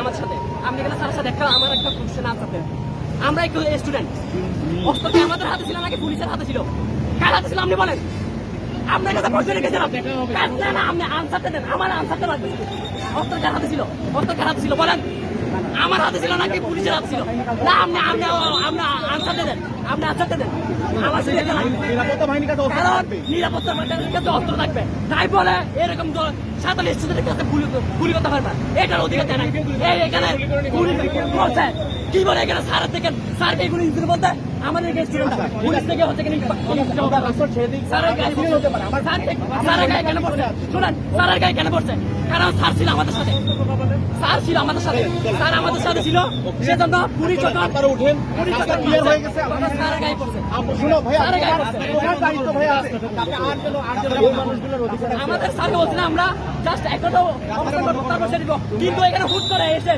আমার সাথে আমি এখানে স্যারের সাথে একটা আমার একটা কোশ্চেন আছে। আমরা একটু স্টুডেন্ট, অস্ত্র কি আমাদের হাতে ছিল নাকি পুলিশের হাতে ছিল? কার হাতে ছিল আপনি বলেন? আমরা কাছে প্রশ্ন রেখেছিলাম, না না আপনি আনসারটা দেন, আমার আনসারটা লাগবে। অস্ত্র কার হাতে ছিল? অস্ত্র কার হাতে ছিল বলেন? আমার হাতে ছিল নাকি পুলিশের হাতে ছিল? না আপনি আপনি আপনি আনসারটা দেন, আপনি আনসারটা দেন। আমার নিরাপত্তা বাহিনীর কাছে অস্ত্র থাকবে। নিরাপত্তা বাহিনীর কাছে অস্ত্র থাকবে, তাই বলে এরকম সাঁতাল স্টুডেন্টের কাছে গুলি করতে পারবে না, এটার অধিকার দেয় না। এই এখানে গুলি করছে কি বলে? এখানে স্যারের থেকে স্যারকে এগুলো ইনসিডেন্ট বলতে আমাদের স্টুডেন্ট পুলিশ থেকে হচ্ছে কিনা স্যারের গায়ে কেন পড়ছে? শুনেন, স্যারের গায়ে কেন পড়ছে? কারণ স্যার ছিল আমাদের সাথে, স্যার ছিল আমাদের সাথে, স্যার আমাদের সাথে ছিল, সেজন্য পুলিশ যখন আপনারা উঠেন, রাস্তা ক্লিয়ার হয়ে গেছে। স্যারের গায়ে পড়ছে। শুনো ভাই, স্যারের গায়ে পড়ছে। তোমার দায়িত্ব ভাই আছে। তাকে এই মানুষগুলোর অধিকার আছে। আমাদের স্যারকে বলছিলাম আমরা জাস্ট একটা অবস্থান করতে পারবো, কিন্তু এখানে হুট করে এসে